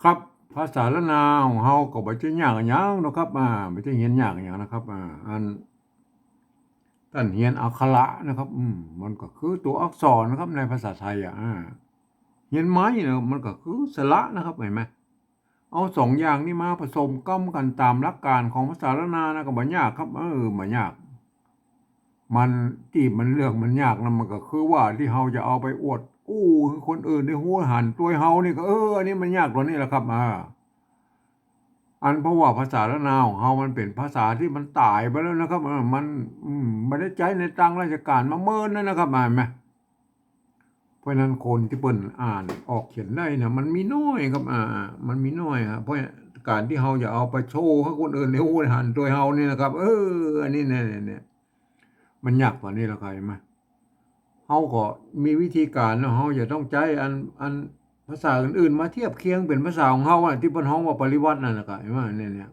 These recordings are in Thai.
ครับภาษาละนาวของเฮาก็บ่ใช่ยากอิหยังเนาะครับบ่ใช่เรียนยากอิหยังนะครับอันท่านเรียนอักขระนะครับมันก็คือตัวอักษรนะครับในภาษาไทยเรียนไม้เนี่ยมันก็คือสระนะครับเห็นไหมเอาสองอย่างนี้มาผสมกันตามหลักการของภาษาละนานะก็บ่ยากครับบ่ยากมันที่มันเรื่องมันยากนะมันก็คือว่าที่เฮาจะเอาไปอวดอู้ให้คนอื่นได้ฮู้หันตัวเฮานี่ก็อันนี้มันยากกว่านี้แหละครับเพราะว่าภาษาละนาวของเฮามันเป็นภาษาที่มันตายไปแล้วนะครับมันไม่ได้ใช้ในทางราชการมาเมินแล้วนะครับเห็นไหมเพราะฉะนั้นคนที่เปิ้นอ่านออกเขียนได้เนี่ยมันมีน้อยครับมันมีน้อยครับเพราะการที่เฮาจะเอาไปโชว์ให้คนอื่นได้รู้หันตัวเฮานี่นะครับอันนี้เนี่ยมันยากกว่านี้แล้วครับเห็นไหมเฮาก็มีวิธีการเนาะเฮาจะต้องใช้อันภาษาอื่นๆมาเทียบเคียงเป็นภาษาของเฮาที่เพิ่นฮ้องว่าปริวัตินั่นแหละครับเห็นไหมเนี่ย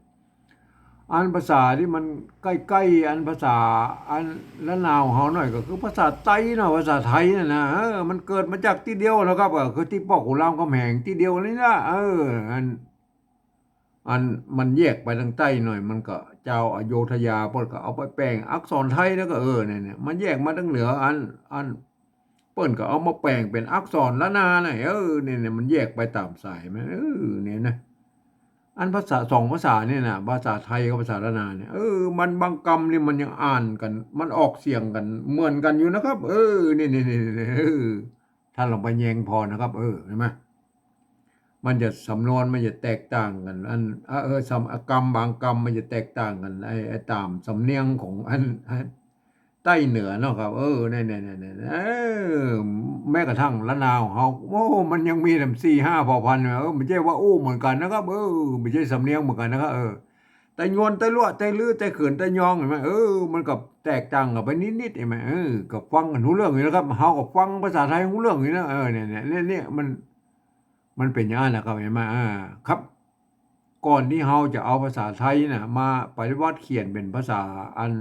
อันภาษาที่มันใกล้ๆอันภาษาอันละนาวเฮาหน่อยก็คือภาษาไต้เนาะภาษาไทยน่ะนะมันเกิดมาจากที่เดียวนะครับคือที่ป้อขุนรามคำแหงที่เดียวนี่นะอันอันมันแยกไปทางใต้หน่อยมันก็เจ้าอโยธยาเพิ่นก็เอาไปแปลงอักษรไทยแล้วก็เนี่ยมันแยกมาทางเหนืออันเปิ้นก็เอามาแปลงเป็นอักษรละนาน่ะเนี่ยมันแยกไปตามสายมันเนี่ยนะ อันภาษาสองภาษาเนี่ยนะภาษาไทยกับภาษาละนาเนี่ยมันบางคำนี่มันยังอ่านกันมันออกเสียงกันเหมือนกันอยู่นะครับนี่ถ้าลองไปแยงพอนะครับเห็นไหมมันจะสำนวนมันจะแตกต่างกันสำกรรมบางกรรมมันจะแตกต่างกันตามสำเนียงของอันใต้เหนือเนาะครับเนี่ยแม้กระทั่งละนาวของเขามันยังมีถึง4-5เผ่าพันธุ์ไม่ใช่ว่าเหมือนกันนะครับไม่ใช่สำเนียงเหมือนกันนะครับแต่ยวนแต่ลวดแต่ลือแต่เขินแต่ยองเห็นไหมมันก็แตกต่างกันไปนิดๆเห็นไหมก็ฟังกันรู้เรื่องอยู่นะครับเฮาก็ฟังภาษาไทยรู้เรื่องอยู่นะเนี่ยมันเป็นอย่างนั้นนะครับเห็นไหมครับก่อนที่เฮาจะเอาภาษาไทยน่ะมาปฏิวัติเขียนเป็นภาษาอัน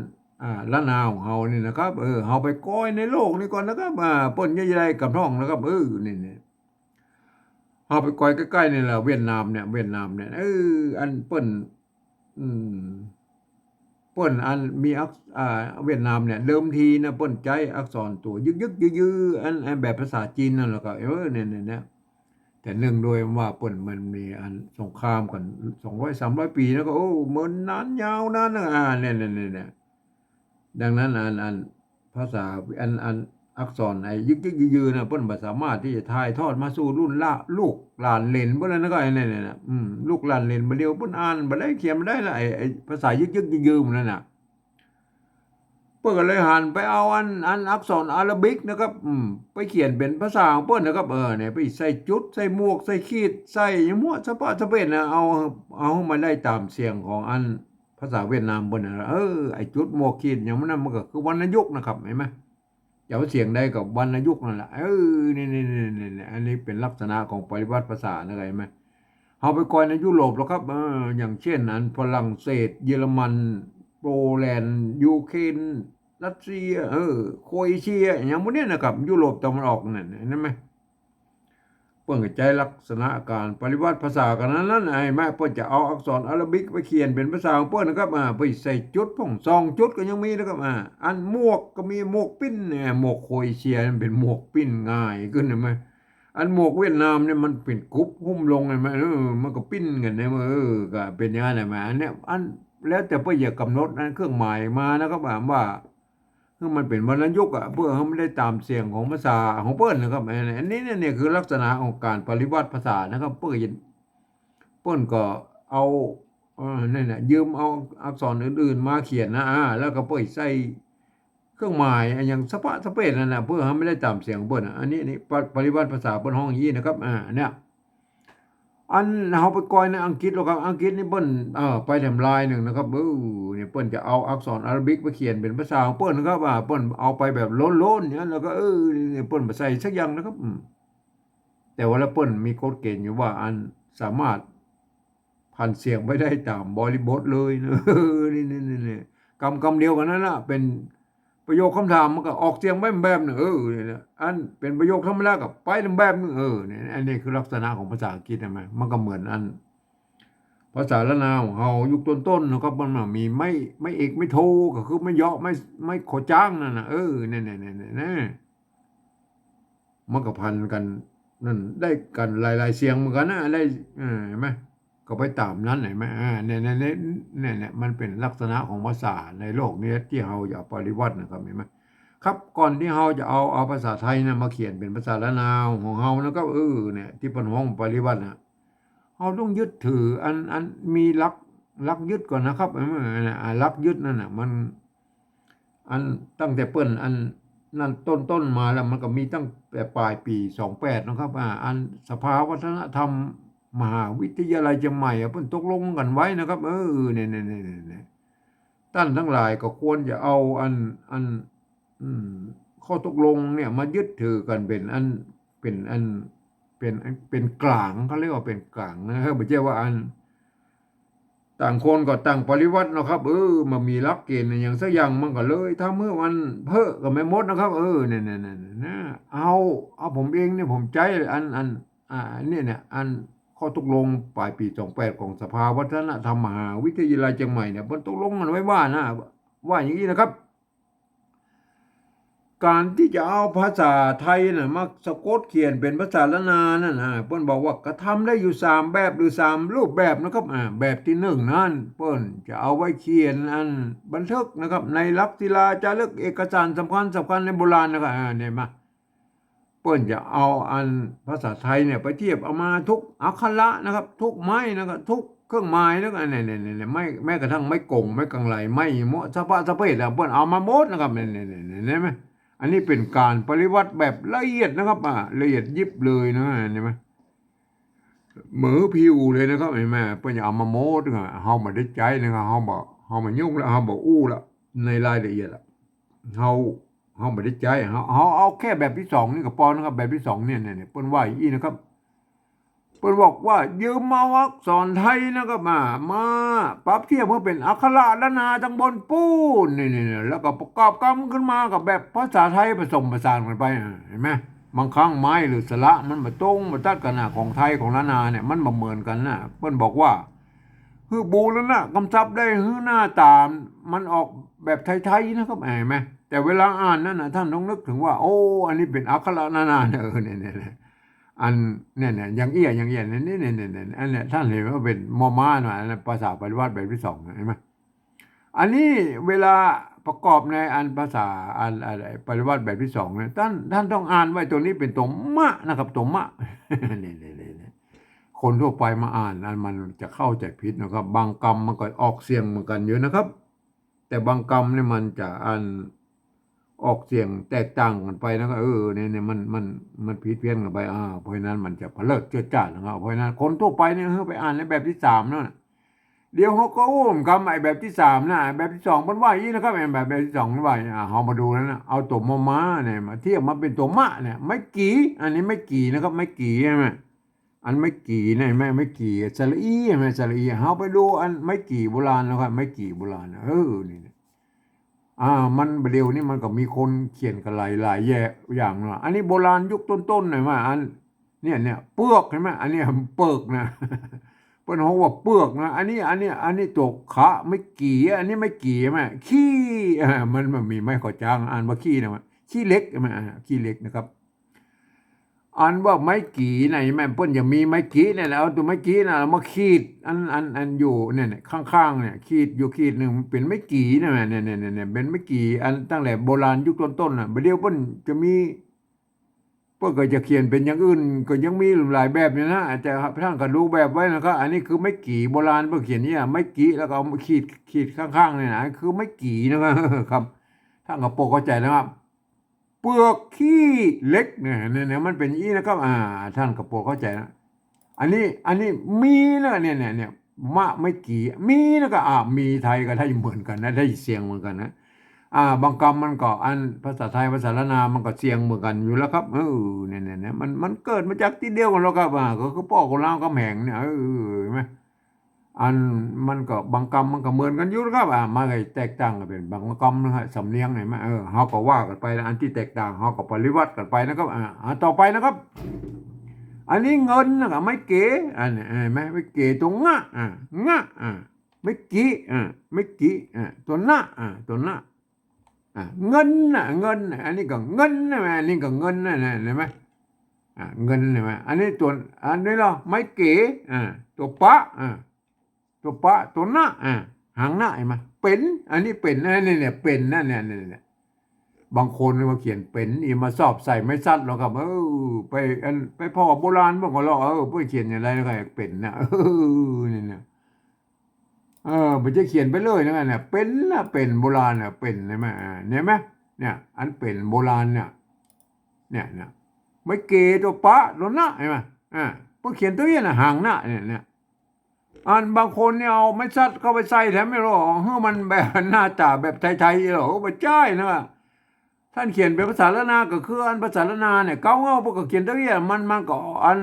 ละนาวของเฮานี่นะครับเฮาไปก้อยในโลกนี่ก่อนนะครับเปิ้นใหญ่ๆกับท้องนะครับนี่เฮาไปก้อยใกล้ๆนี่แหละเวียดนามเนี่ยอันเปิ้นอืม เปิ้นอันมีเวียดนามเนี่ยเดิมทีนะเปิ้นใช้อักษรตัวยึกๆยื้อๆอันแบบภาษาจีนนั่นแหละครับเนี่ยแต่เนื่องด้วยว่าเปิ้นมันมีอันสงครามกัน200-300ปีแล้วก็มันนานยาวนานนะเนี่ยดังนั้นอันภาษาอักษรไอ้ยึกๆยื้อๆน่ะเพิ่นบ่สามารถที่จะถ่ายทอดมาสู่รุ่นลูกหลานเหลนเพิ่นแล้วนะครับไอ้เนี่ยน่ะลูกหลานเหลนบ่เดียวเพิ่นอ่านบ่ได้เขียนบ่ได้แล้วไอ้ภาษายึกๆยื้อๆหมู่นั่นน่ะเพิ่นก็เลยหันไปเอาอันอักษรอาราบิกนะครับไปเขียนเป็นภาษาของเพิ่นนะครับเนี่ยไปใส่จุดใส่หมวกใส่ขีดใส่หยังมั่วสะปะสะเปะน่ะเอาให้มันได้ตามเสียงของอันภาษาเวียดนามเพิ่นน่ะไอ้จุดหมวกขีดหยังมันนั่นมันก็คือวรรณยุกต์นะครับเห็นไหม จะเอาเสียงใดกับวรรณยุกต์นั่นแหละนี่อันนี้เป็นลักษณะของปริวัติภาษานะไรไหมเอาไปก่อนในยุโรปแล้วครับอย่างเช่นอันฝรั่งเศสเยอรมันโปแลนด์ยูเครนรัสเซียโครเอเชียอย่างพวกนี้นะครับยุโรปตะวันออกนั่นเห็นไหมเพิ่นก็ใจลักษณะการปริวัติภาษากันนั้นไอ้แม่เพิ่นจะเอาอักษรอาราบิกไปเขียนเป็นภาษาของเพิ่นนะครับไปใส่จุดพ่อง2จุดก็ยังมีนะครับอันหมวกก็มีหมวกปิ้นเนี่ยหมวกโครเอเชียมันเป็นหมวกปิ้นง่ายขึ้นเห็นไหมอันหมวกเวียดนามเนี่ยมันเป็นกรุ๊ปหุ้มลงเห็นไหมมันก็ปิ้นกันเนี่ยก็เป็นอย่างนั้นแหละอันเนี้ยแล้วแต่เพิ่นอยากกำหนดอันเครื่องหมายมานะครับว่า คือมันเป็นวรรณยุกต์เพื่อให้มันได้ตามเสียงของภาษาของเปิ้นนะครับอันนี้เนี่ยคือลักษณะของการปริวัติภาษานะครับเปิ้นก็เอานั่นน่ะยืมเอาอักษรอื่นๆมาเขียนนะแล้วก็เปิ้นใส่เครื่องหมายอย่างสะปะสะเปะนั่นน่ะเพื่อให้มันได้ตามเสียงของเปิ้นอันนี้นี่ปริวัติภาษาเปิ้นฮ้องอย่างงี้นะครับเนี่ย อันเขาไปกอยในอังกฤษหรอกครับอังกฤษนี่เปิ้นไปทำลายหนึ่งนะครับนี่เปิ้นจะเอาอักษรอาราบิกไปเขียนเป็นภาษาของเปิ้นนะครับเปิ้นเอาไปแบบโล้นๆอย่างนั้นแล้วก็นี่เปิ้นบ่ใส่สักอย่างนะครับแต่ว่าแล้วเปิ้นมีกฎเกณฑ์อยู่ว่าอันสามารถผันเสียงไม่ได้ตามบริบทเลยนะนี่ๆๆๆคำเดียวกันนั่นน่ะเป็น ประโยคคำถามมันก็ออกเสียงแบบนึงเนี่ยอันเป็นประโยคธรรมดากับไปแบบนึงเนี่ยอันนี้คือลักษณะของภาษาอังกฤษใช่ไหมมันก็เหมือนอันภาษาละนาวของเรายุคต้นๆนะครับมันมีไม่เอกไม่โทก็คือไม่เยาะไม่ขอจ้างนั่นนะเนี่ยมันก็พันกันนั่นได้กันหลายๆเสียงเหมือนกันนะได้เห็นไหมก็ไปตามนั้นเห็นไหมเนี่ยมันเป็นลักษณะของภาษาในโลกนี้ที่เราจะปฏิวัตินะครับเห็นไหมครับก่อนที่เราจะเอาภาษาไทยนะมาเขียนเป็นภาษาละนาวของเรานะครับเนี่ยที่เป็นห้องปฏิวัตินะเราต้องยึดถืออันมีหลักยึดก่อนนะครับหลักยึดนั่นน่ะมันอันตั้งแต่เปิ้นอันนั่นต้นมาแล้วมันก็มีตั้งแต่ปลายปี28นะครับอันสภาวัฒนธรรมมหาวิทยาลัยเชียงใหม่เพิ่นตกลงกันไว้นะครับเนี่ยท่านทั้งหลายก็ควรจะเอาอันอืมข้อตกลงเนี่ยมายึดถือกันเป็นอันเป็นกลางเขาเรียกว่าเป็นกลางนะครับไม่ใช่ว่าอันต่างคนก็ต่างปฏิวัตินะครับมันมีหลักเกณฑ์อย่างสักอย่างมันก็เลยถ้าเมื่อวันเพ้อก็ไม่หมดนะครับเนี่ยเอาผมเองเนี่ยผมใจเนี่ยอันข้อตกลงปลายปี28ของสภาวัฒนธรรมมหาวิทยาลัยเชียงใหม่เนี่ยมันตกลงกันไว้ว่านะว่าอย่างนี้นะครับการที่จะเอาภาษาไทยน่ะมาสะกดเขียนเป็นภาษาละนานั่นเปิ้นบอกว่ากระทำได้อยู่3แบบหรือ3รูปแบบนะครับแบบที่1นั่นเปิ้นจะเอาไว้เขียนอันบันทึกนะครับในลักษิลาจารึกเอกสารสำคัญในโบราณนะครับเนี่ยมาเปิ้นจะเอาอันภาษาไทยเนี่ยไปเทียบเอามาทุกอักขระนะครับทุกไม้นะครับทุกเครื่องหมายนะครับเนี่ยไม่แม้กระทั่งไม่กงไม่กังไหลไม่มะสะพะสะเพดเปิ้นเอามาหมดนะครับเนี่ยไหม อันนี้เป็นการปฏิวัติแบบละเอียดนะครับละเอียดยิบเลยนะเห็นไหมเหมือผิวเลยนะครับเห็นไหมเพื่อนเอามาโม้ด้วยเฮามาได้ใจนะครับเฮามายุ่งแล้วเฮาบอกอู้แล้วในรายละเอียดละเฮาเฮามาได้ใจเฮาเอาแค่แบบที่สองนี่ก็พอนะครับแบบที่สองเนี่ยเปิ้นว่าอย่างนี้นะครับเปิ้นบอกว่ายืมมาอักษรไทยนะครับมาปรับเทียบเพื่อเป็นอักขระล้านนาทั้งบนปูนนี่แล้วก็ประกอบกรรมขึ้นมากับแบบภาษาไทยผสมผสานกันไปเห็นไหมบางครั้งไม้หรือสระมันมาตรงมาตัดกันนะของไทยของล้านนาเนี่ยมันมาเหมือนกันนะเปิ้นบอกว่าคือบูแล้วนะกำชับได้คือหน้าตามมันออกแบบไทยๆนะครับเห็นไหมแต่เวลาอ่านนั่นนะท่านต้องนึกถึงว่าโอ้อันนี้เป็นอักขระล้านนาเนี่ยอันเนี่ยอย่างเอี้ยเนี่ยอันเนี้ยท่านเห็นว่าเป็นมอม้าหน่อยภาษาปฏิวัติแบบที่สองเห็นไหมอันนี้เวลาประกอบในอันภาษาอันอะไรปฏิวัติแบบที่สองเนี่ยท่านต้องอ่านไว้ตัวนี้เป็นตัวมะนะครับตัวมะเนี่ยคนทั่วไปมาอ่านอันมันจะเข้าใจผิดนะครับบางคำมันก็ออกเสียงเหมือนกันเยอะนะครับแต่บางคำเนี่ยมันจะอันออกเสียงแตกต่างกันไปนะครับเนี่ยมันผิดเพี้ยนกันไปเพราะฉะนั้นมันจะเผลิดเจือจ้านะครับเพราะฉะนั้นคนทั่วไปเนี่ยเขาไปอ่านในแบบที่สามนั่นเดี๋ยวเขาก็โอ้มคำไอ้แบบที่สามนะแบบที่สองมันว่าอย่างนี้นะครับแบบที่สองมันว่าเขามาดูแล้วนะเอาตัวมอม้าเนี่ยมาเทียบมาเป็นตัวมะเนี่ยไม่กี่อันนี้ไม่กี่นะครับไม่กี่ใช่ไหมอันไม่กี่เนี่ยไม่กี่สระอีใช่ไหมสระอีเขาไปดูอันไม่กี่โบราณนะครับไม่กี่โบราณนี่มันเดี๋ยวนี้มันก็มีคนเขียนกันหลายแย่อย่างนะอันนี้โบราณยุคต้นๆหน่อยว่าอันเนี่ยเปลือกใช่ไหมอันนี้เปลือกนะเปิ้นเขาว่าเปลือกนะอันนี้ตัวขาไม่กี่อันนี้ไม่กี่ใช่ไหมขี้มันมีไม่ขอจ้างอ่านว่าขี้นะมันขี้เล็กใช่ไหมขี้เล็กนะครับอันว่าไม้กี่ไหนแม่เปิ้นยังมีไม้กี่เนี่ยแล้วตัวไม้กี่น่ะเรามาขีดอันอยู่เนี่ยข้างๆเนี่ยขีดอยู่ขีดหนึ่งเป็นไม้กี่นะเนี่ยเป็นไม้กี่อันตั้งแต่โบราณยุคต้นๆน่ะเดี๋ยวเปิ้นจะมีเปิ้นก็จะเขียนเป็นอย่างอื่นก็ยังมีหลายแบบอยู่นะแต่ท่านก็ดูแบบไว้นะครับอันนี้คือไม้กี่โบราณเปิ้นเขียนเนี่ยไม้กี่แล้วก็เอาขีดข้างๆเนี่ยนะคือไม้กี่นะครับท่านก็โปรเข้าใจนะครับ เปลือกขี้เล็กเนี่ยมันเป็นอย่างนี้นะครับท่านกระโปรงเข้าใจนะอันนี้มีนะเนี่ยมะไม่กี่มีนะก็มีไทยกับไทยเหมือนกันนะได้เสียงเหมือนกันนะบางคำมันก็อันภาษาไทยภาษาละนามันก็เสียงเหมือนกันอยู่แล้วครับเนี่ยมันเกิดมาจากที่เดียวกันแล้วครับก็คือพ่อของเราก็แหงเนี่ยเห็นไหม อันมันก็บางกรรมมันก็เหมือนกันอยู่นะครับมาเลยแตกต่างกันเป็นบางกรรมนะฮะสำเนียงไหนมาเฮาก็ว่ากันไปนะอันที่แตกต่างเฮาก็ปฏิวัติกันไปนะครับต่อไปนะครับ อันนี้เงินนะครับไม่เก๋อันนี้ไม่เก๋ตรงงะงะไม่กี้ไม่กี้ตัวหน้าตัวหน้าเงินเงินอันนี้ก็เงินนะอันนี้ก็เงินนะเห็นไหมเงินเห็นไหมอันนี้ตัวอันนี้เราไม่เก๋ตัวปะตัวปะตัวหน้าหางหน้าเห็นไหมเป็นอันนี้เป็นนั่นเนี่ยเป็นนั่นเนี่ยบางคนมาเขียนเป็นอีมาสอบใส่ไม่ซัดหรอกครับไปพ่อโบราณบอกว่าเพื่อเขียนอย่างไรนะครับเป็นนะนี่นะมันจะเขียนไปเลยนะเนี่ยเป็นนะเป็นโบราณเนี่ยเป็นใช่ไหมเนี่ยไหมเนี่ยอันเป็นโบราณเนี่ยไม่เกตัวปะตัวหน้าใช่ไหมเพื่อเขียนตัวนี้นะห่างหน้าเนี่ยอันบางคนเนี่ยเอาไม่ซัดเข้าไปใส่แถมไม่รู้เฮ้ยมันแบบหน้าตาแบบไทยๆหรอไม่ใช่นะท่านเขียนเป็นภาษาละนาก็คืออันภาษาละนาเนี่ยเก้าเงาพวกก็เขียนตัวนี้มันก็อัน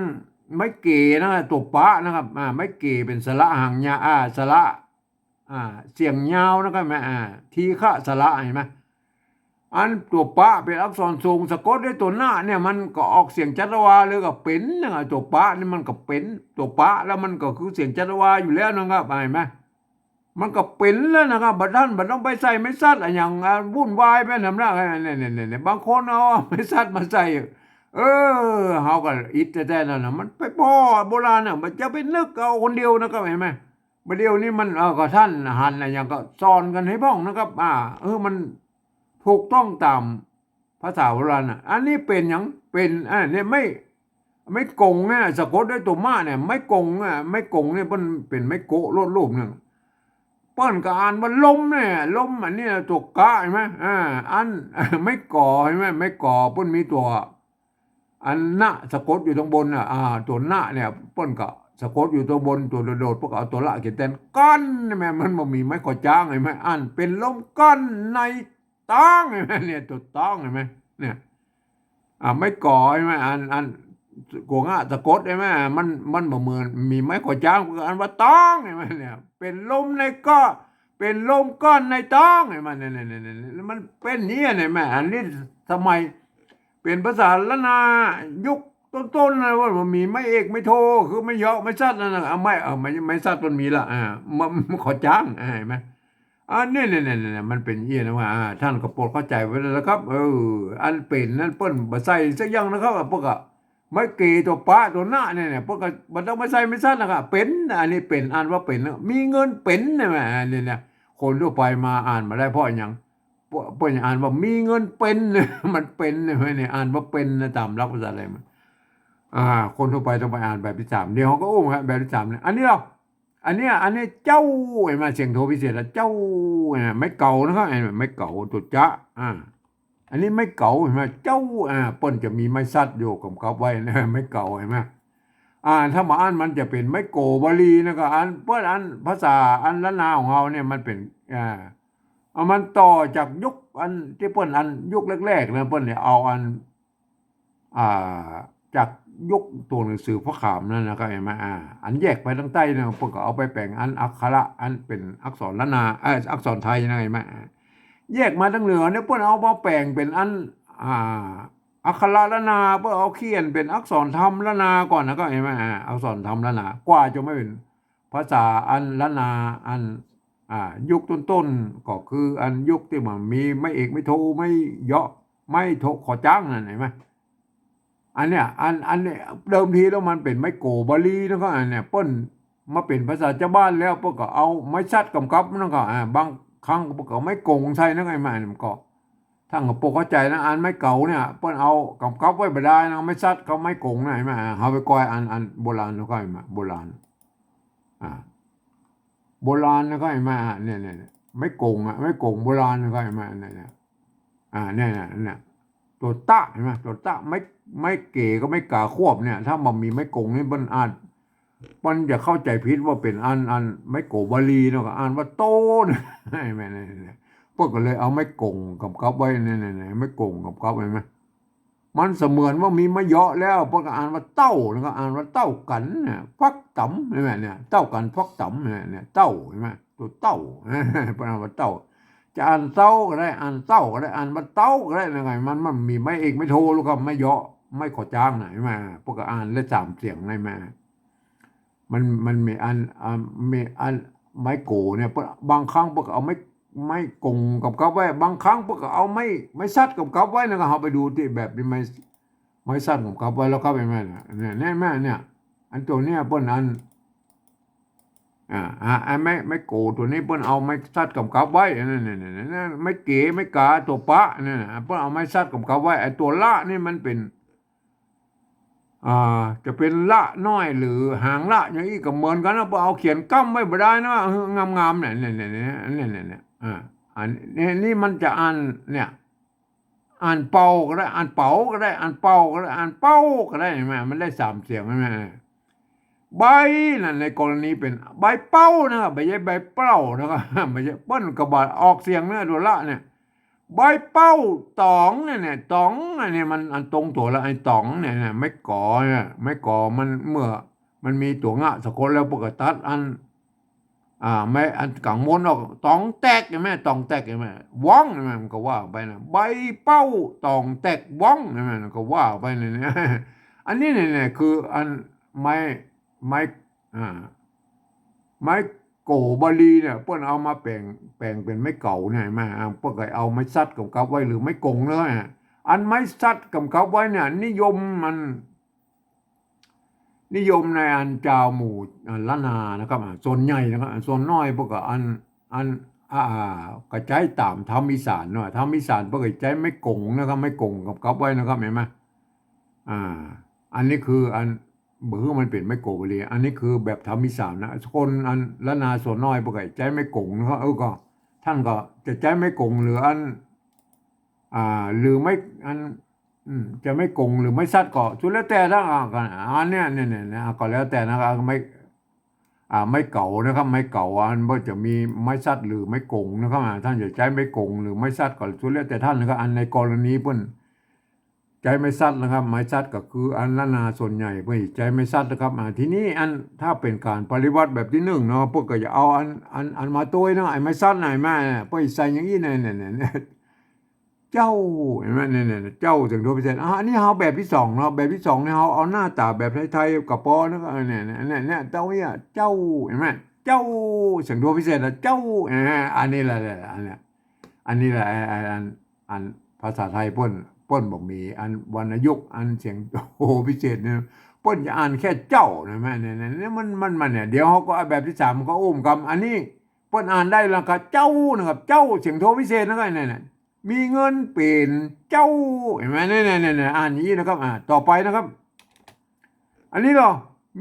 ไม่เก๋นะตัวปะนะครับไม่เก๋เป็นสระหางยาสระเสียงยาวนะครับทีฆะสระเห็นไหมอันตัวปะเป็นอักษรทรงสะกดด้วยตัวหน้าเนี่ยมันก็ออกเสียงจัตวาเลยก็เป็นนะตัวปะนี่มันก็เป็นตัวปะแล้วมันก็คือเสียงจัตวาอยู่แล้วนะครับเห็นไหมมันก็เป็นแล้วนะครับบัดท่านบัดต้องไปใส่ไม่ซัดอะไรอย่างวุ่นวายไปทำหน้าเนี่ยบางคนเอาไม่ซัดมาใส่เฮาก็อิดแท้ๆนั่นนะมันไปพ่อโบราณน่ะมันจะไปนึกเอาคนเดียวนะครับเห็นไหมประเดี๋ยวนี้มันก็ท่านหันอะไรอย่างก็สอนกันให้บ้องนะครับมันถูกต้องตามภาษาโบราณอันนี้เป็นอย่างเป็นเนี่ยไม่กงเนี่ยสะกดด้วยตัวมาเนี่ยไม่กงไม่กงเนี่ยมันเป็นไม่โกะโลดรูปหนึ่งเปิ้นก็อ่านว่าลมเนี่ยลมอันนี้ตัวกะเห็นไหมอันไม่ก่อเห็นไหมไม่ก่อเปิ้นมีตัวอันหน้าสะกดอยู่ตรงบนตัวหน้าเนี่ยเปิ้นก็สะกดอยู่ตัวบนตัวโดดพวกเอาตัวละเขียนแทนก้อนแม่มันบ่มีไม้ก่อจ้างเห็นไหมอันเป็นลมก้อนในต้องเห็นไหมเนี่ยตัวต้องเห็นไหมเนี่ยไม่ก่อเห็นไหมอันกวงสะกดเห็นไหมมันบ่เหมือนมีไม้ก่อจ้างอันว่าต้องเห็นไหมเนี่ยเป็นลมในก้อนเป็นลมก้อนในต้องเห็นไหมเนี่ยมันเป็นนี้เห็นไหมอันนี้สมัยเป็นภาษาละนายุคต้นๆนะว่ามันมีไม่เอกไม่โทคือไม่เยอะไม่ซัดนะไม่ซัดมันมีละมันขอจ้างเห็นไหมเนี่ยมันเป็นเยี่ยนะว่าท่านก็โปรดเข้าใจไว้แล้วครับอันเป็นนั่นเปิ้นบ่ใส่สักอย่างนะครับพวกไม่เกตัวปะตัวหน้าเนี่ยพวกบ่ต้องไม่ใส่ไม่ซัดนะครับเป็นอันนี้เป็นอ่านว่าเป็นมีเงินเป็นเนี่ยคนทั่วไปมาอ่านมาได้เพราะอย่างเปิ้นอ่านว่ามีเงินเป็นมันเป็นเนี่ยอ่านว่าเป็นตามหลักภาษาอะไรมันคนทั่วไปต้องไปอ่านแบบที่สามเดี๋ยวเขาก็อุ้มครับแบบที่สามเนี่ยอันนี้เจ้าไอ้มาเสียงโทพิเศษแล้วเจ้าไม่เก่านะครับไอ้ไม่เก่าตัวจ๊ะอันนี้ไม่เก่าเห็นไหมเจ้าเปิ้นจะมีไม้ซัดอยู่กับเขาไว้นะไม่เก่าเห็นไหมถ้ามาอ่านมันจะเป็นไม่โกบาลีนะครับอันเปิ้นอันภาษาอันละนาของเราเนี่ยมันเป็นมันต่อจากยุคอันที่เปิ้นอันยุคแรกๆนะเปิ้นเนี่ยเอาอันจากยุคตัวหนังสือพระขามนั่นนะครับเห็นไหมอันแยกไปทางใต้เนี่ยเพิ่นก็เอาไปแปลงอันอักขระอันเป็นอักษรละนาอักษรไทยนะเห็นไหมแยกมาทางเหนือเนี่ยเพิ่นเอามาแปลงเป็นอันอักขระละนาเพิ่นเอาเขียนเป็นอักษรธรรมละนาก่อนนะก็เห็นไหมอักษรธรรมละนากว่าจะไม่เป็นภาษาอันละนาอันยุคต้นๆก็คืออันยุคที่มันมีไม่เอกไม่โทไม่เยาะไม่โทขอจ้างนั่นเห็นไหมอันเนี้ยอันเนี้ยเดิมทีแล้วมันเป็นไม้โกบาลีนะครับอันเนี้ยเปิ้นมาเป็นภาษาชาวบ้านแล้วเปิ้นก็เอาไม้ซัดกำกับนั่นก็บางครั้งเปิ้นก็ไม่โกงใส่นั่นไงมันก็ถ้าก็ปกเข้าใจนะอันไม้เก่าเนี่ยเปิ้นเอากำกับไว้บ่ได้นะไม่ซัดเขาไม่โกงนะเห็นมั้ยเฮาไปก้อยอันโบราณแล้วก็เห็นมั้ยโบราณโบราณแล้วก็เห็นมั้ยเนี่ยไม่โกงไม่โกงโบราณแล้วก็เห็นมั้ยเนี่ยเนี่ยตัวตะเห็นไหมตัวตะไม่เก๋ก็ไม่กาควบเนี่ยถ้ามันมีไม่กงนี่มันจะเข้าใจผิดว่าเป็นอันไม่โกบาลีเนาะก็อ่านว่าโตนะใช่ไหมเนี่ยพวกก็เลยเอาไม่กงกับกับไว้เนี่ยไม่กงกับกับเห็นไหม มันเสมือนว่ามีมะเยาะแล้วเพิ่นก็อ่านว่าเต้าแล้วก็อ่านว่าเต้ากันเนี่ยฟักต๋ำใช่ไหมเนี่ยเต้ากันฟักต๋ำเนี่ยเต้าใช่ไหมตัวเต้าเพิ่นอ่านว่าเต้าจะอ่านเต้าก็ได้อ่านเต้าก็ได้อ่านว่าเต้าก็ได้ยังไงมันมีไม่เอกไม่โทแล้วก็ไม่เยาะไม่ขอจ้างไหนมาพวกก็อ่านได้สามเสียงได้มามันมีมีอันไม้โกเนี่ยบางครั้งพวกเอาไม่กงกับกับไว้บางครั้งพวกก็เอาไม่ซัดกับกับไว้นะครับเราไปดูที่แบบนี้ไม่ซัดกับกับไว้แล้วก็ไปแม่เนี่ยแน่แม่เนี่ยอันตัวเนี้ยเปิ้นอันอันไม่โกตัวนี้เปิ้นเอาไม่ซัดกับไว้เนี่ยไม่เก๋ไม่กาตัวปะเนี่ยเปิ้นเอาไม่ซัดกับไว้ไอ้ตัวละนี่มันเป็นจะเป็นละน้อยหรือหางละอย่างนี้ก็เหมือนกันนะพอเอาเขียนกั้มไว้บ่ได้นะงามๆเนี่ยอันนี่มันจะอ่านเนี่ยอ่านเป่าก็ได้อ่านเป๋าก็ได้อ่านเป่าก็ได้อ่านเป้าก็ได้ใช่ไหมมันได้สามเสียงใช่ไหมใบนั่นในกรณีเป็นใบเป้านะครับไม่ใช่ใบเป้านะครับไม่ใช่เปิ้นกระบาดออกเสียงเนี่ยตัวละเนี่ยใบเป้าตองเนี่ยตองเนี่ยมันอันตรงตัวละไอ้ตองเนี่ยไม่ก่อเนี่ยไม่ก่อมันเมื่อมันมีตัวงะสะกดแล้วปกติอันไม่อันกังมนออกตองแตกใช่ไหมตองแตกใช่ไหมว่องใช่ไหมมันก็ว่าไปนะใบเป้าตองแตกว่องใช่ไหมมันก็ว่าไปเนี่ยอันนี้เนี่ยคืออันไม้อ่าไม้โกบาลีเนี่ยเพิ่นเอามาแปลงเป็นไม้เก่าเนี่ยมาเพิ่นก็เอาไม้ซัดกับไว้หรือไม้กงเลยอันไม้ซัดกับไว้เนี่ยนิยมในอันเจ้าหมู่ล้านนานะครับส่วนใหญ่นะครับส่วนน้อยพวกก็อันกระจายตามธรรมอีสานเนาะธรรมอีสานพวกก็ใจไม่กงนะครับไม่กงกับไว้นะครับเห็นไหมอ่าอันนี้คืออันเบื่อมันเป็นไม่โกบเลยอันนี้คือแบบธรรมอีสานนะคนอันล้านนาส่วนน้อยพวกก็ใจไม่กงนะครับก็ท่านก็จะใจไม่กงหรืออันหรือไม่อันจะไม่กงหรือไม่ซัดก็สุดแล้วแต่ถ้ากันอันเนี้ยเนี่ยก็แล้วแต่นะครับไม่เก่านะครับไม่เก่าอันว่าจะมีไม้ซัดหรือไม่กงนะครับท่านจะใช้ไม่กงหรือไม่ซัดก็สุดแล้วแต่ท่านนะครับอันในกรณีเพิ่นใจไม่ซัดนะครับไม้ซัดก็คืออันละนาส่วนใหญ่เพื่อใจไม่ซัดนะครับทีนี้อันถ้าเป็นการปฏิวัติแบบที่หนึ่งเนาะพวกก็จะเอาอันมาตัวเนาะไอ้ไม้ซัดไหนมาเพื่อใส่อย่างนี้เนี่ยเจ้าเห็นไหมเนี่ยเจ้าถึงตัวพิเศษอันนี้เขาแบบที่สองเนาะแบบที่สองเนี่ยเขาเอาหน้าตาแบบไทยๆกับปอนะก็เนี่ยเจ้าเนี่ยเจ้าเห็นไหมเจ้าถึงตัวพิเศษนะเจ้าอันนี้แหละอันนี้แหละอันภาษาไทยป้นบอกมีอันวรรณยุกต์อันเสียงโอ้พิเศษเนี่ยป้นจะอ่านแค่เจ้าเห็นไหมเนี่ยมันเนี่ยเดี๋ยวเขาก็แบบที่สามก็อุ้มคำอันนี้ป้นอ่านได้แล้วครับเจ้านะครับเจ้าเสียงโทพิเศษนะครับเนี่ยมีเงินเป็นเจ้าเห็นไหมเนี่ยอ่านอย่างนี้นะครับต่อไปนะครับอันนี้เหรอ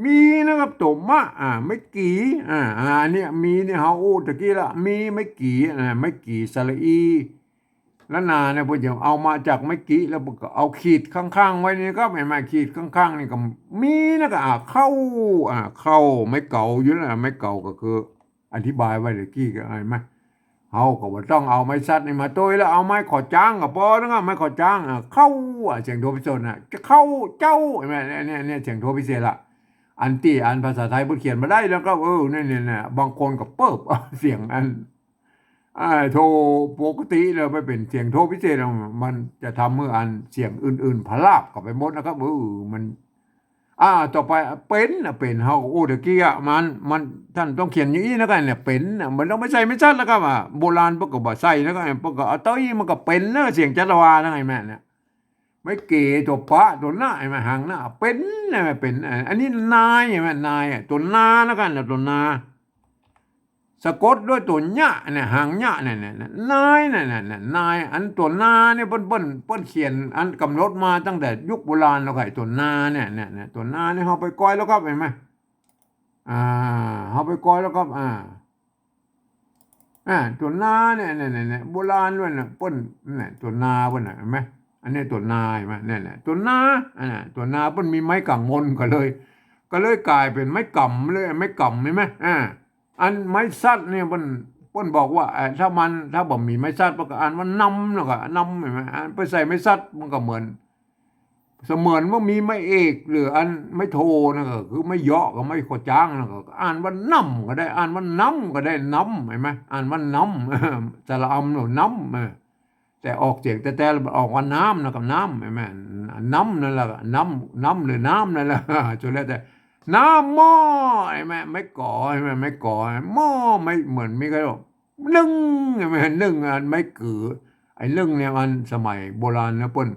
มีนะครับตัวมะไม่กี่อันนี้มีเนี่ยเขาอู้ตะกี้ละมีไม่กี่ไม่กี่สระอีแล้วนาเนี่ยพอจะเอามาจากไม่กี่แล้วก็เอาขีดข้างๆไว้นี่ก็ไม่ขีดข้างๆนี่ก็มีนะก็เข้าไม่เก่าอยู่นะไม่เก่าก็คืออธิบายไว้ตะกี้ก็อะไรไหมเขาก็บ่ต้องเอาไม้ซัดนี่มาตัวแล้วเอาไม้ขอจ้างกับพอนะไม้ขอจ้างเข้าเสียงโทพิเศษจะเข้าเจ้าเห็นไหมเนี่ยเสียงโทพิเศษละอันที่อันภาษาไทยเขียนมาได้แล้วก็เนี่ยบางคนก็เปิบเสียงอันโทปกติเลยไม่เป็นเสียงโทพิเศษมันจะทำเมื่ออันเสียงอื่นๆพลาบกับไปหมดนะครับมันต่อไปเป็นเฮาโอ้ตะกี้มันท่านต้องเขียนอย่างนี้นะครับเนี่ยเป็นมันต้องไม่ใช่ไม่ชัดแล้วครับโบราณพวกก็บ่ใส่นะครับพวกก็เอาต้อยมันก็เป็นนะเสียงจัตวานะไงแม่เนี่ยไม่เก๋ตัวปะตัวหน้าไอ้มาหางหน้าเป็นนะเป็นอันนี้นายไอ้แม่นายตัวนาแล้วกันตัวนาสะกดด้วยตัวหญ้าเนี่ยหางหญ้าเนี่ยนายเนี่ยนายอันตัวนาเนี่ยเปิ้นเขียนอันกำหนดมาตั้งแต่ยุคโบราณแล้วไงตัวนาเนี่ยตัวนาเนี่ยเขาไปก้อยแล้วครับเห็นไหมอ่าเขาไปก้อยแล้วครับตัวนาเนี่ยโบราณด้วยนะเปิ้นเนี่ยตัวนาเปิ้นเห็นไหมอันนี้ตัวนาเห็นไหมเนี่ยตัวนาตัวนาเปิ้นมีไม้กังมนก็เลยกลายเป็นไม้กำเลยไม้กำเห็นไหมอันไม้ซัดเนี่ยเปิ้นบอกว่าถ้าบ่มีไม้ซัดมันก็อ่านว่านำเนาะก็นำเห็นไหมไปใส่ไม้ซัดมันก็เหมือน เสมือนว่ามีไม่เอกหรืออันไม่โทนะก็คือไม่เหาะก็ไม่ขอจ้างนะก็อ่านว่าน้ำก็ได้อ่านว่าน้ำก็ได้น้ำเห็นไหมอ่านว่าน้ำ สระอำหนูน้ำแต่ออกเสียงแต่ออกว่าน้ำนะกับน้ำเห็นไหมน้ำนั่นแหละน้ำหรือน้ำนั่นแหละ จนแล้วแต่น้ำหม้อเห็นไหมไม่ก่อเห็นไหมไม่ก่อหม้อไม่เหมือนไม่เคยหรอกนึ่งเห็นไหมนึ่งอันไม่กือไอ้นึ่งเนี่ยมันสมัยโบราณนะเปิ้น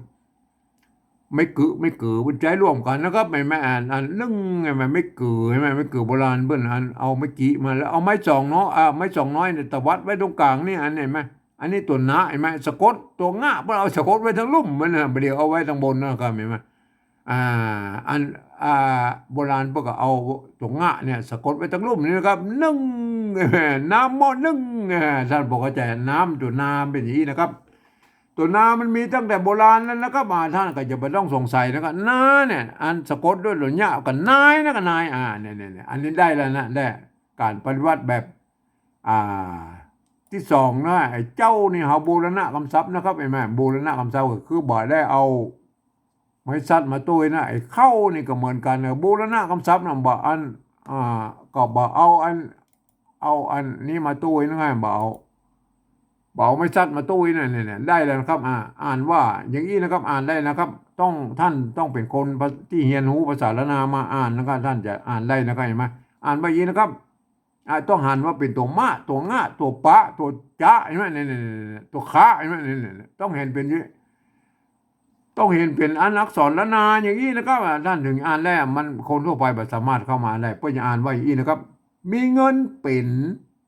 ไม่กือมันใจร่วมกันนะครับไม่อันนึ่งไงมันไม่กือใช่ไหมไม่กือโบราณเบิ้นอันเอาไม่กี่มาแล้วเอาไม้สองเนาะไม้สองน้อยเนี่ยตะวัดไว้ตรงกลางนี่อันเห็นไหมอันนี้ตัวหนาเห็นไหมสะกดตัวง่าเพื่อเอาสะกดไว้ทั้งลุ่มมันนะเดี๋ยวเอาไว้ทั้งบนนะครับเห็นไหมอ่าอันอ่าโบราณพวกก็เอาตัวง่าเนี่ยสะกดไว้ทั้งลุ่มนี่นะครับนึ่งน้ำหม้อนึ่งท่านบอกว่าใจน้ำตัวน้ำเป็นอย่างนี้นะครับ ตัวนามันมีตั้งแต่โบราณแล้วนะครับมาท่านก็จะไม่ต้องสงสัยนะครับนาเนี่ยอันสะกดด้วยหรือเนี่ยกับนายนะกับนายเนี่ยอันนี้ได้แล้วนะได้การปฏิวัติแบบอ่าที่สองนะไอ้เจ้านี่เขาบูรณะคำศัพท์นะครับไอ้แม่บูรณะคำศัพท์ก็คือบ่ได้เอาไม้ซัดมาตุ้ยนะไอ้เข้านี่ก็เหมือนกันนะบูรณะคำศัพท์นะบ่อันก็บ่เอาอันนี้มาตุ้ยนะไงบ่เอา เบาไม่ชัดมาตู้เนี่ยได้แล้วนะครับอ่านว่าอย่างนี้นะครับอ่านได้นะครับท่านต้องเป็นคนที่เรียนรู้ภาษาละนามาอ่านนะครับท่านจะอ่านได้นะครับเห็นไหมอ่านไปอย่างนี้นะครับต้องหันว่าเป็นตัวมะตัวงะตัวปะตัวจะเห็นไหมเนี่ยตัวคะเห็นไหมเนี่ยต้องเห็นเป็นอย่างนี้ต้องเห็นเป็นอักษรละนาอย่างนี้นะครับท่านถึงอ่านแล้วมันคนทั่วไปแบบสามารถเข้ามาได้เพื่อจะอ่านว่าอย่างนี้นะครับมีเงินเป็น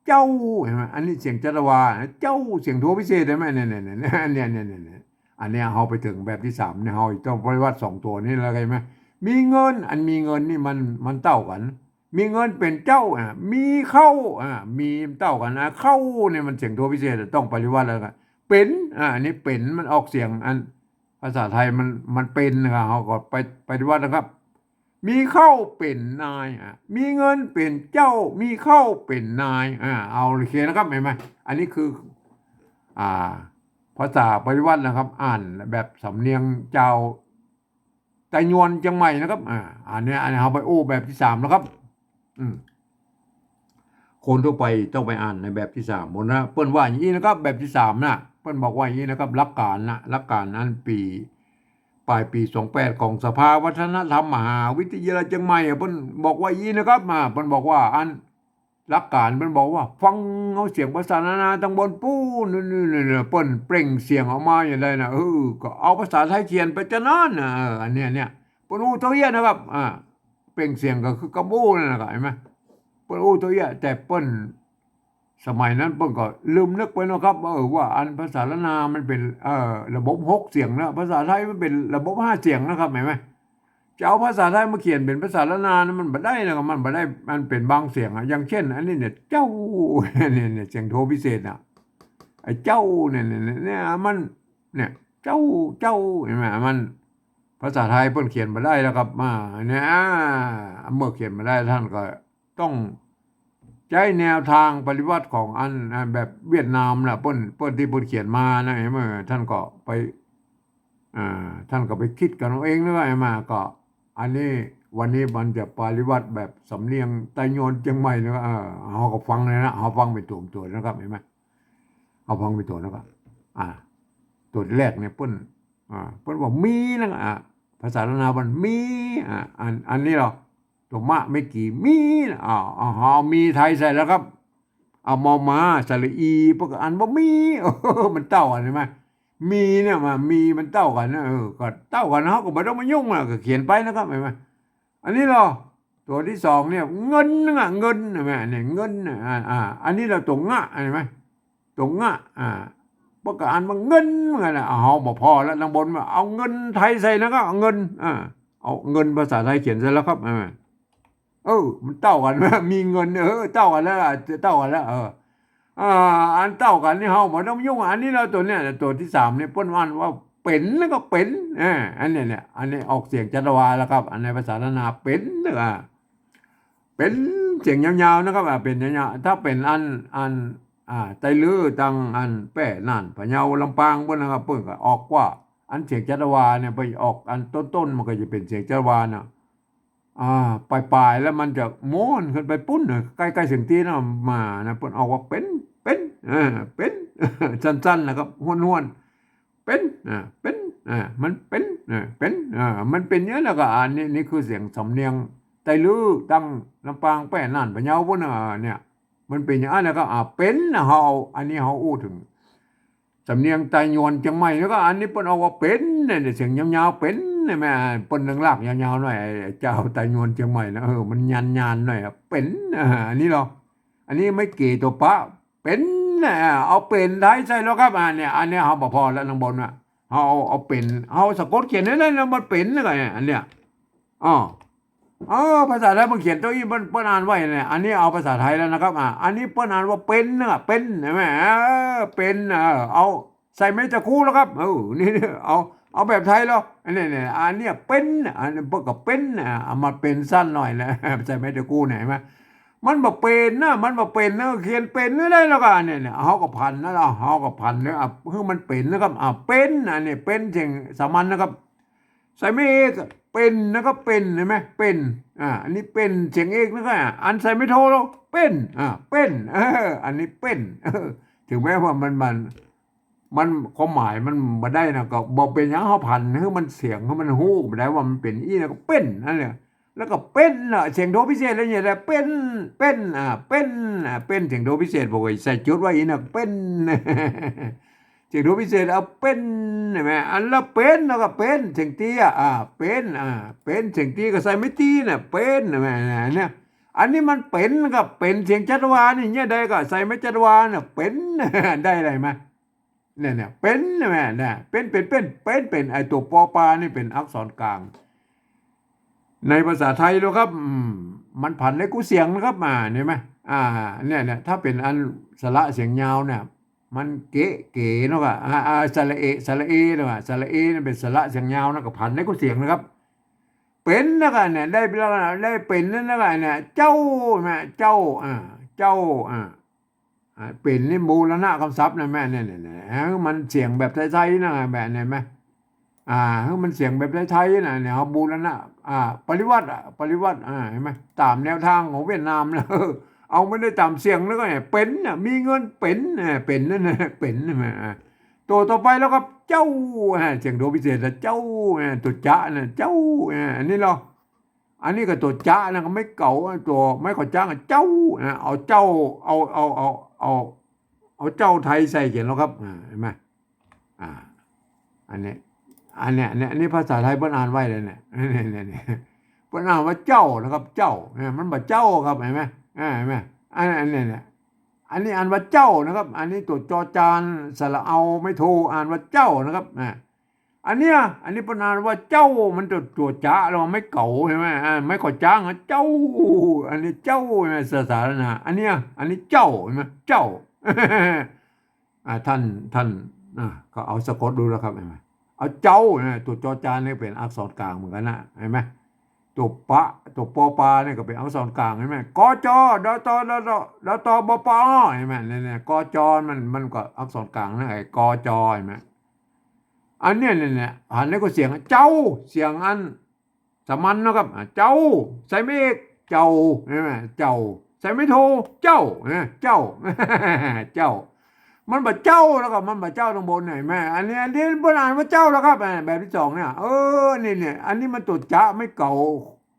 เจ้าเห็นไหมอันนี้เสียงจัตวาเจ้าเสียงโทพิเศษเห็นไหมเนี่ยอันนี้เอาไปถึงแบบที่สามเนี่ยเอาต้องปฏิวัติสองตัวนี้แล้วไงไหมมีเงินอันมีเงินนี่มันเท่ากันมีเงินเป็นเจ้ามีเข้ามีเท่ากันเข้าเนี่ยมันเสียงโทพิเศษต้องปฏิวัติแล้วกันเป็นอันนี้เป็นมันออกเสียงอันภาษาไทยมันเป็นนะครับเขาก็ไปปฏิวัตินะครับ มีเข้าเป็นนายมีเงินเป็นเจ้ามีเข้าเป็นนายเอาโอเคนะครับเห็นไหมอันนี้คืออ่าภาษาปฏิวัตินะครับอ่านแบบสำเนียงเจ้าไต้หวนเชียงใหม่นะครับอันนี้เอาไปโอ้แบบที่สามนะครับคนทั่วไปต้องไปอ่านในแบบที่สามหมดนะเปิ้นว่าอย่างนี้นะครับแบบที่สามนะเปิ้นบอกว่าอย่างนี้นะครับหลักการนั้นปลายปี28ของสภาวัฒนธรรมมหาวิทยาลัยเชียงใหม่เพิ่นบอกว่าอย่างนี้นะครับเพิ่นบอกว่าอันหลักการเพิ่นบอกว่าฟังเอาเสียงภาษานานาทั้งบนปู้นี่เปิ้นเปล่งเสียงออกมาอย่างไรนะก็เอาภาษาไทยเขียนไปจะนั่นอันเนี้ยเปิ้นอู้ตัวเหี้ยนะครับเปล่งเสียงก็คือกระบู้นั่นนะครับเห็นไหมเปิ้นอู้ตัวเหี้ยแต่เปิ้นสมัยนั้นเปิ้นก็ลืมนึกไปนะครับว่าอันภาษาละนามันเป็นระบบ6เสียงนะภาษาไทยมันเป็นระบบ5เสียงนะครับเห็นไหมจะเอาภาษาไทยมาเขียนเป็นภาษาละนานะมันบ่ได้นะครับมันบ่ได้มันเป็นบางเสียงอย่างเช่นอันนี้เนี่ยเจ้าเนี่ยเสียงโทพิเศษไอ้เจ้าเนี่ยมันเนี่ยเจ้าเห็นไหมมันภาษาไทยเพิ่นเขียนบ่ได้แล้วครับเนี่ยเมื่อเขียนบ่ได้ท่านก็ต้องใช้แนวทางปฏิวัติของอันแบบเวียดนามนะเปิ้นที่เปิ้นเขียนมานะเห็นไหมท่านก็ไปท่านก็ไปคิดกันเอาเองด้วยมาก็อันนี้วันนี้มันจะปฏิวัติแบบสำเนียงไต้หวันเชียงใหม่นะเขาก็ฟังเลยนะเขาฟังเป็นตัวนะครับเห็นไหมเขาฟังเป็นตัวนะครับตัวแรกเนี่ยเปิ้นบอกมีนะภาษาละนามันมีอันนี้เราตัวมะไม่กี่มีเอามีไทยใส่แล้วครับเอามอมาสระอีพวกอันว่ามีมันเต้ากันใช่ไหมมีเนี่ยมีมันเต้ากันนะก็เต้ากันเขาก็ไม่ต้องมายุ่งก็เขียนไปนะครับเห็นไหมอันนี้เราตัวที่สองเนี่ยเงินเงินใช่ไหมเนี่ยเงินอันนี้เราตัวงะใช่ไหมตัวงะพวกอันมันเงินเหมือนกันเอาบอกพอแล้วทางบนเอาเงินไทยใส่แล้วก็เอาเงินเอาเงินภาษาไทยเขียนใส่แล้วครับมันเต้ากันมีเงินเต้ากันแล้วเต้ากันแล้วอันเต้ากันนี่เฮาบ่ต้องยุ่งอันนี้เราตัวเนี้ยตัวที่สามเนี่ยเปิ้นว่าเป็นแล้วก็เป็นอันนี้เนี่ยอันนี้ออกเสียงจัตวาแล้วครับอันในภาษาล้านนาเป็นเป็นเสียงยาวๆนะครับเป็นยาวๆถ้าเป็นอันไตลือตังอันแป้น่านพะเยาลำปางเพิ่นนะครับเพิ่นก็ออกว่าอั อันเสียงจัตวาเนี่ยไปออกอันต้นๆมันก็จะเป็นเสียงจัตวาน่ะปลายๆแล้วมันจะโม้นขึ้นไปปุ้นใกล้ๆเสียงตีน่ะมานะเพิ่นออกว่าเป็นเป็นสั้นๆนะครับห้วนๆเป็นเป็นมันเป็นเป็นมันเป็นเยอะแล้วก็อันนี้นี่คือเสียงสำเนียงไตลื้อตั้งลำปางแป้น่านพะเยาพุ่นเนี่ยมันเป็นอย่างนั้นแล้วก็เป็นเฮาอันนี้เฮาอู้ถึงสำเนียงไตยวนเชียงใหม่แล้วก็อันนี้เปิ้นเอาว่าเป็นเนี่ยเสียงยาวๆเป็นเนี่ยแม่เปิ้นลากยาวๆหน่อยไอ้เจ้าไตยวนเชียงใหม่นะมันยันๆหน่อยเป็นอันนี้หรออันนี้ไม่เก๋ตัวปะเป็นเอาเป็นไทยใส่แล้วครับเนี่ยอันนี้เฮาบ่พอแล้วนางบนน่ะเฮาเอาเป็นเฮาสะกดเขียนได้แล้วมันเป็นแล้วก็อันเนี้ยอ้อภาษาไทยมันเขียนตัวนี้เปิ้นอ่านไว้เนี่ยอันนี้เอาภาษาไทยแล้วนะครับอันนี้เปิ้นอ่านว่าเป็นเป็นใช่ไหมเป็นเอาใส่ไม่ตะคู่แล้วครับนี่เอาแบบไทยแล้วอันนี้เนี่ยอันนี้เป็นอันนี้เปิ้นก็เป็นเอามาเป็นสั้นหน่อยนะใส่ไม่ตะคู่ไหนมั้ยมันบ่เป็นมันบ่เป็นเขียนเป็นได้แล้วก็เนี่ยเฮาก็พันนะเฮาก็พันเนี่ยคือมันเป็นนะครับเป็นอันนี้เป็นเสียงสามัญนะครับใส่ไม่เอกเป็นนะครับเป็นเห็นไหมเป็นอันนี้เป็นเสียงเอกนะครับอันใส่ไม่โทแล้วเป็นเป็นอันนี้เป็นถึงแม้ว่ามันความหมายมันบ่ได้นะก็บ่เป็นหยังเฮาพันคือมันเสียงคือมันฮู้บ่ได้ว่ามันเป็นอีนะก็เป็นนั่นแหละแล้วก็เป็นเสียงโทพิเศษอะไรอย่างเงี้ยเป็นเป็นเป็นเสียงโทพิเศษบ่ไว้ใส่จุดไว้อีนะเป็นเสียงโทพิเศษเอาเป็นใช่มั้ยอันละเป็นแล้วก็เป็นเสียงตีเป็นเป็นเสียงตีก็ใส่ไม่ตีน่ะเป็นใช่มั้ยเนี่ยอันนี้มันเป็นก็เป็นเสียงจัตวานี่เนี่ยได้ก็ใส่ไม่จัตวาน่ะเป็นได้อะไรมั้ยเนี่ยเป็นใช่มั้ยน่ะเป็นไอ้ตัวปอปลานี่เป็นอักษรกลางในภาษาไทยแล้วครับมันผันในกูเสียงนะครับเห็นไหมเนี่ยถ้าเป็นอันสระเสียงยาวเนี่ยมันเก๋เนาะสระเอเนาะสระเอนี่เป็นสระเสียงยาวนะก็ผันในกูเสียงนะครับเป็นนะกันเนี่ยได้เป็นนั่นนะกันเนี่ยเจ้าเจ้าเป็นนี่บูรณะคำศัพท์นะแม่เนี่ยมันเสียงแบบไทยๆนะแบบเนี่ยไหมมันเสียงแบบไทยๆนะเนี่ยเขาบูรณะปริวัติเห็นไหมตามแนวทางของเวียดนามนะเอาไม่ได้ตามเสียงแล้วก็เป็นมีเงินเป็นนั่นนะเป็นตัวต่อไปแล้วก็เจ้าเสียงโดพิเศษเจ้าตัวจ้านะเจ้าอันนี้เหรออันนี้ก็ตัวจ้านะก็ไม่เก่าตัวไม่ขอจ้างเจ้าเอาเจ้าเอาเจ้าไทยใส่เขียนแล้วครับเห็นไหมอันนี้ภาษาไทยเพิ่นอ่านไว้เลยเนี่ยนี่เพิ่นอ่านว่าเจ้านะครับเจ้ามันบ่เจ้าครับเห็นไหมเห็นไหมอันนี้เนี่ยอันนี้อ่านว่าเจ้านะครับอันนี้ตัวจอจานสระเอาไม่โทอ่านว่าเจ้านะครับอันนี้เพิ่นอ่านว่าเจ้ามันตัวจ้าเราไม่เก่าใช่ไหมไม่ขอจ้างเจ้าอันนี้เจ้าสาธารณะอันนี้เจ้าเห็นไหมเจ้าท่านก็เอาสะกดดูแล้วครับเห็นไหมเอาเจ้าตัวจอจานนี่เป็นอักษรกลางเหมือนกันนะเห็นไหมตัวตัวปอปลาเนี่ยก็เป็นอักษรกลางเห็นไหมกจดตบปเห็นไหมเนี่ยกจมันก็อักษรกลางนะไอ้กจเห็นไหมอันเนี้ยเนี่ยหันแล้วก็เสียงเจ้าเสียงอันสามัญนะครับเจ้าใส่ไม่เจ้าเห็นไหมเจ้าใส่ไม่โทเจ้าเจ้าเจ้ามันบ่เจ้าแล้วก็มันบ่เจ้าตรงบนไหนแม่อันนี้เพิ่นอ่านว่าเจ้าแล้วครับแบบที่2เนี่ยเนี่ยอันนี้มันตัวจ๊ะไม่เก่า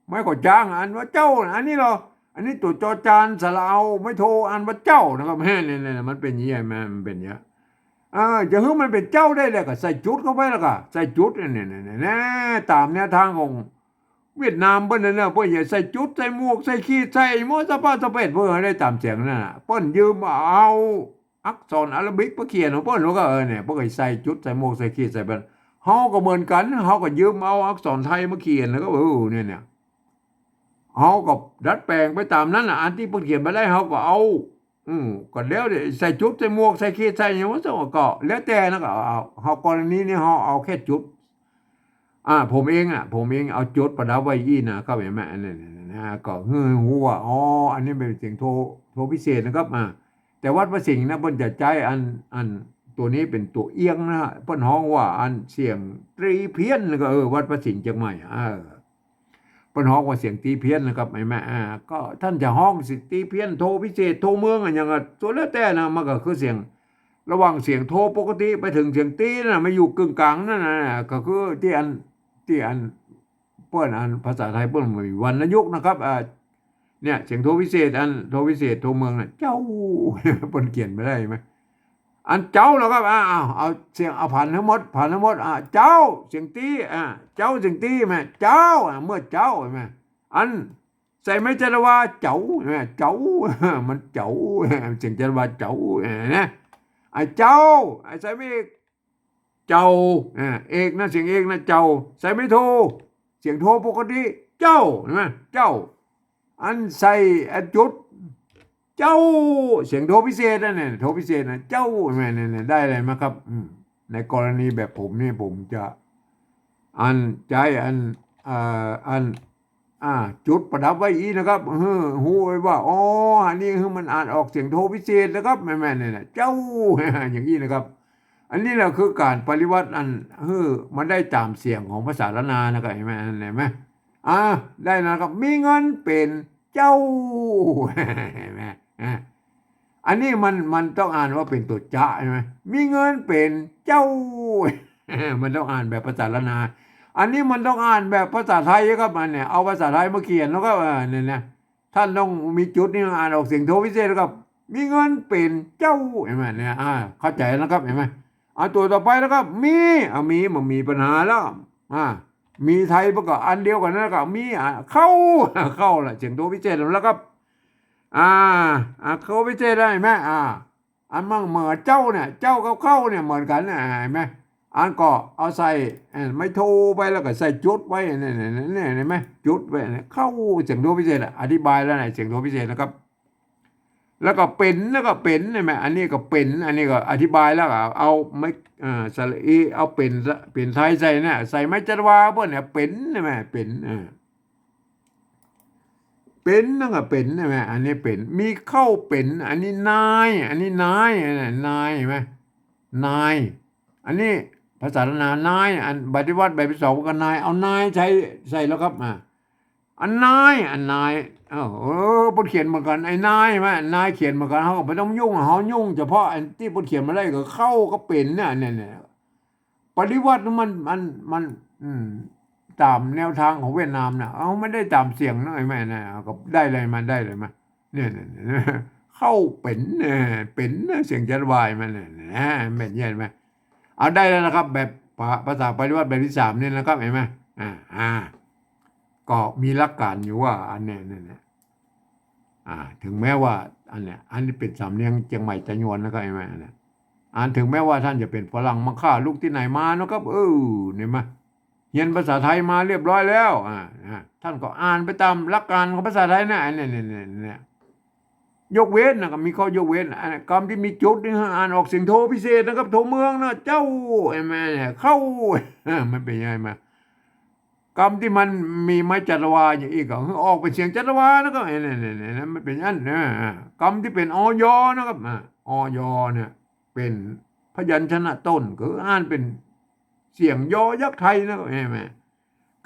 ไม่ก็จ้างอ่านว่าเจ้าอันนี้เหรออันนี้ตัวจอจานสระเอาไม่โทอ่านว่าเจ้านะครับเนี่ยมันเป็นอย่างงี้แม่มันเป็นอย่างจะให้มันเป็นเจ้าได้เลยก็ใส่จุดเข้าไปแล้วก็ใส่จุดเนี่ยตามแนวทางของเวียดนามเพิ่นนั่นน่ะเพิ่นอย่าใส่จุดใส่หมวกใส่ขีดใส่หมอสะพาสะเป็ดเพิ่นได้ตามเสียงนั่นน่ะเพิ่นยืมเอาอักษรอาราบิกมาเขียนของเพิ่นก็เนี่ยเพิ่นก็ใส่จุดใส่หมวกใส่ขีดใส่เพิ่นเฮาก็เหมือนกันเฮาก็ยืมเอาอักษรไทยมาเขียนแล้วก็เนี่ยเฮาก็ดัดแปลงไปตามนั้นน่ะอันที่เพิ่นเขียนมาได้เฮาก็เอาก็แล้วใส่จุดใส่หมวกใส่ขีดใส่หยังว่าซะก็แล้วแต่นะก็เอาเฮากรณีนี้เฮาเอาแค่จุดผมเองเอาจุดประดับไว้อีนะครับเห็นมั้ยอันนี้นะก็ฮู้ว่าอันนี้เป็นเสียงโทพิเศษนะครับแต่วัดพระสิงห์นะเพิ่นจะใช้อัน ตัวนี้เป็นตัวเอียงนะฮะเพิ่นฮ้องว่าอันเสียงตรีเพี้ยนก็วัดประสิทธิ์เชียงใหม่เพิ่นฮ้องว่าเสียงตีเพี้ยนนะครับแม่ก็ท่านจะฮ้องสิตีเพี้ยนโทพิเศษโทเมืองอย่างก็ตัวแล้วแต่นะมันก็คือเสียงระหว่างเสียงโทปกติไปถึงเสียงตีน่ะมาอยู่กึ่งกลางนั่นน่ะก็คือที่อันเปิ้นอันภาษาไทยเปิ้นมีวรรณยุกต์นะครับเนี่ยเสียงโทพิเศษอันโทพิเศษโทเมืองน่ะเจ้า เปิ้นเขียนไม่ได้ไหมอันเจ้าแล้วครับเอาเสียงเอาผ่านทั้งหมดเจ้าเสียงตีเจ้าเสียงตีแม่เจ้าเมื่อเจ้าแม่อันใส่ไม่จรวาเจ้าแม่เจ้า มันเจ้าเสียงจรวาเจ้านะไอ้เจ้าไอ้ใส่ไม่เจ้าเอกนะเสียงเอกนะเจ้าใส่ไม่โทเสียงโทปกติเจ้าใช่ไหมเจ้าอันใส่จุดเจ้าเสียงโทพิเศษนะเนี่ยโทพิเศษนะเจ้าแม่เนี่ยได้อะไรมาครับในกรณีแบบผมนี่ผมจะอันใจอันจุดประดับไว้อีนะครับหูไว้ว่าอ๋ออันนี้คือมันอ่านออกเสียงโทพิเศษนะครับแม่เนี่ยเจ้า อย่างนี้นะครับอันนี้แหละคือการปริวัติอันมันได้ตามเสียงของภาษาละนานะครับเห็นไหมได้นะครับมีเงินเป็นเจ้า เห็นไหมอันนี้มันต้องอ่านว่าเป็นตัวจะใช่ไหมมีเงินเป็นเจ้า มันต้องอ่านแบบภาษาละนาอันนี้มันต้องอ่านแบบภาษาไทยครับมันเนี่ยเอาภาษาไทยมาเขียนแล้วก็เนี่ยนะท่านต้องมีจุดนี้อ่านออกเสียงโทพิเศษครับมีเงินเป็นเจ้าเห็นไหมเนี่ยเข้าใจนะครับเห็นไหมตัวต่อไปแล้วก็มันมีปัญหาแล้วมีไทยประกอบอันเดียวกันแล้วก็มีเข้าละเสียงโทพิเศษแล้วครับเขาพิเศษได้ไหมอันมั่งเหมือนเจ้าเนี่ยเจ้ากับเข้าเนี่ยเหมือนกันนะเห็นไหมอันก็เอาใส่ไม่โทไปแล้วก็ใส่จุดไว้เนี่ยเห็นไหมจุดไว้เข้าเสียงโทพิเศษอธิบายแล้วไหนเสียงโทพิเศษนะครับแล้วก็เป็นใช่ไหมอันนี้ก็เป็นอันนี้ก็อธิบายแล้วเอาไม่สระอีเอาเป็นไทยใส่เนี่ยใส่ไม่จัดว่าเพื่อนเนี่ยเป็นใช่ไหมเป็นนั่นก็เป็นใช่ไหมอันนี้เป็นมีเข้าเป็นอันนี้นายเห็นไหมนายอันนี้ภาษาละนานายอันปฏิวัติแบบที่สองก็นายเอานายใส่แล้วครับอันนายบทเขียนเหมือนกันไอ้นายไหมนายเขียนเหมือนกันเขาไม่ต้องยุ่งเขายุ่งเฉพาะอันที่บทเขียนมาได้ก็เข้าก็เป็นเนี่ยปฏิวัติมันตามแนวทางของเวียดนามนะเอาไม่ได้ตามเสียงนะไอ้แม่นะก็ได้เลยมาเนี่ยเข้าเป็นเป็นเสียงจัดวายมันเนี่ยแม่นเย็นไหมเอาได้แล้วนะครับแบบภาษาปฏิวัติแบบที่สามนี่นะครับเห็นไหมก็มีหลักการอยู่ว่าอันเนี้ยถึงแม้ว่าอันนี้เป็นสำเนียงเชียงใหม่ตะยวนนะครับเห็นไหมถึงแม้ว่าท่านจะเป็นฝรั่งมังค่าลูกที่ไหนมานะครับเนี่ยมาเรียนภาษาไทยมาเรียบร้อยแล้วท่านก็อ่านไปตามหลักการของภาษาไทยนะเนี่ยยกเว้นนะครับมีข้อยกเว้นคำที่มีจุดนี่อ่านออกเสียงโทพิเศษนะครับโทเมืองนะเจ้าไอ้แม่เข้ามันเป็นยังไงมากรรมที่มันมีไม้จัตวาอย่างอีกก็ออกเป็นเสียงจัตวานะครับเนี่ยมันเป็นอันนะกรรมที่เป็นอยนะครับอยเนี่ยเป็นพยัญชนะต้นคืออ่านเป็นเสียงยอยักษ์ไทยนะครับเห็นไหม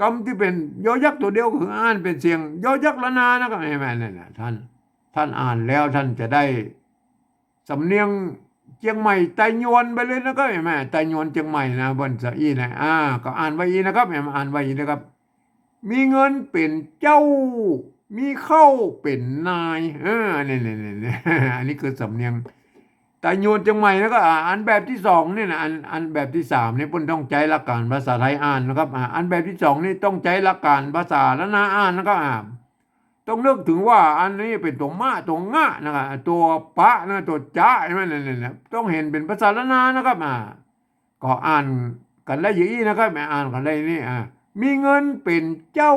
กรรมที่เป็นยอยักษ์ตัวเดียวคืออ่านเป็นเสียงยอยักษ์ละนานะครับเห็นไหมเนี่ยท่านอ่านแล้วท่านจะได้สำเนียงเชียงใหม่ไตยวนไปเลยนะครับเห็นไหมไตยวนเชียงใหม่นะบนสะอีนะก็อ่านไว้อีนะครับเห็นไหมอ่านไว้อีนะครับมีเงินเป็นเจ้ามีเข้าเป็นนายเนี่ยอันนี้คือสำเนียงไตยวนเชียงใหม่แล้วก็อ่านแบบที่สองนี่นะอันแบบที่สามนี่เพิ่นต้องใช้หลักการภาษาไทยอ่านนะครับอันแบบที่สองนี่ต้องใช้หลักการภาษาละนาอ่านนะครับต้องนึกถึงว่าอันนี้เป็นตัวมะตัวงะนะครับตัวปะนะตัวจ้าใช่ไหมเนี่ยต้องเห็นเป็นภาษาละนานะครับก็อ่านกันได้อย่างนี้นะครับอ่านกันได้นี่มีเงินเป็นเจ้า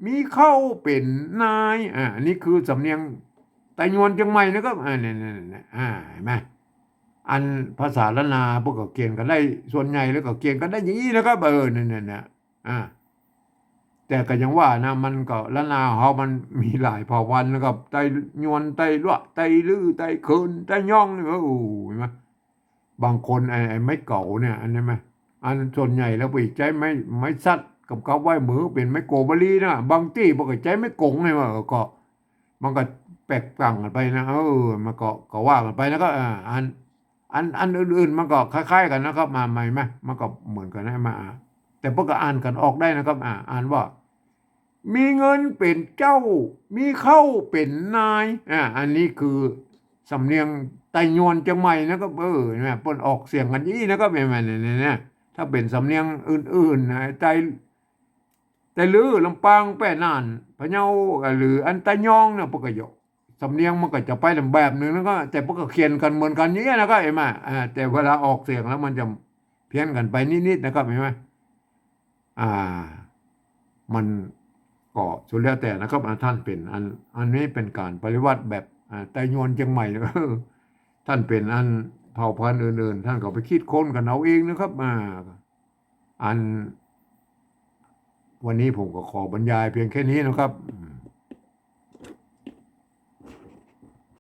มีเข้าเป็นนายอันนี้คือสำเนียงไตยวนเชียงใหม่นะครับเนี่ยเห็นไหมอันภาษาละนาพวกก็เกียนกันได้ส่วนใหญ่แล้วก็เกียนกันได้อย่างนี้นะครับเนี่ยแต่ก็ยังว่านะมันก็ละนาเขามันมีหลายเผ่าพันธุ์นะครับไตยวนไตลั่วไตลื้อไตเคินไตย่องนี่เห็นไหม บางคนไอ้ไม้เก่าเนี่ยอันนี้ไหมอันส่วนใหญ่แล้วไปใจไม้สัตว์กับเขาไว้มือเป็นไม้โกบลีนะบางที่บอกว่าใจไม้กงเนี่ยว่าก็มันก็แตกต่างกันไปนะมันก็ว่ากันไปนะครับอันอื่นๆมันก็คล้ายๆกันนะครับมาใหม่ไหมมันก็เหมือนกันนะมาแต่พวกก็อ่านกันออกได้นะครับอ่านว่ามีเงินเป็นเจ้ามีเข้าเป็นนายอันนี้คือสำเนียงไต้ยวนเชียงใหม่นะครับเนี่ยเปิ้นออกเสียงกันยี่นะครับเนี่ยถ้าเป็นสำเนียงอื่นๆนะไต้ลือลำปางแป้น่านพะเยาหรืออันไต้ยองเนี่ยพวกก็ยกสำเนียงมันก็จะไปแบบหนึ่งแล้วก็แต่พวกก็เขียนกันเหมือนกันอย่างเงี้ยนะครับเห็นไหมแต่เวลาออกเสียงแล้วมันจะเพี้ยนกันไปนิดๆนะครับเห็นไหมอ่ามันก็สุดแล้วแต่นะครับท่านเป็นอันนี้เป็นการปฏิวัติแบบไต้ยวนเชียงใหม่นะท่านเป็นอันเผ่าพันธุ์อื่นๆท่านก็ไปคิดค้นกันเอาเองนะครับอันวันนี้ผมก็ขอบรรยายเพียงแค่นี้นะครับ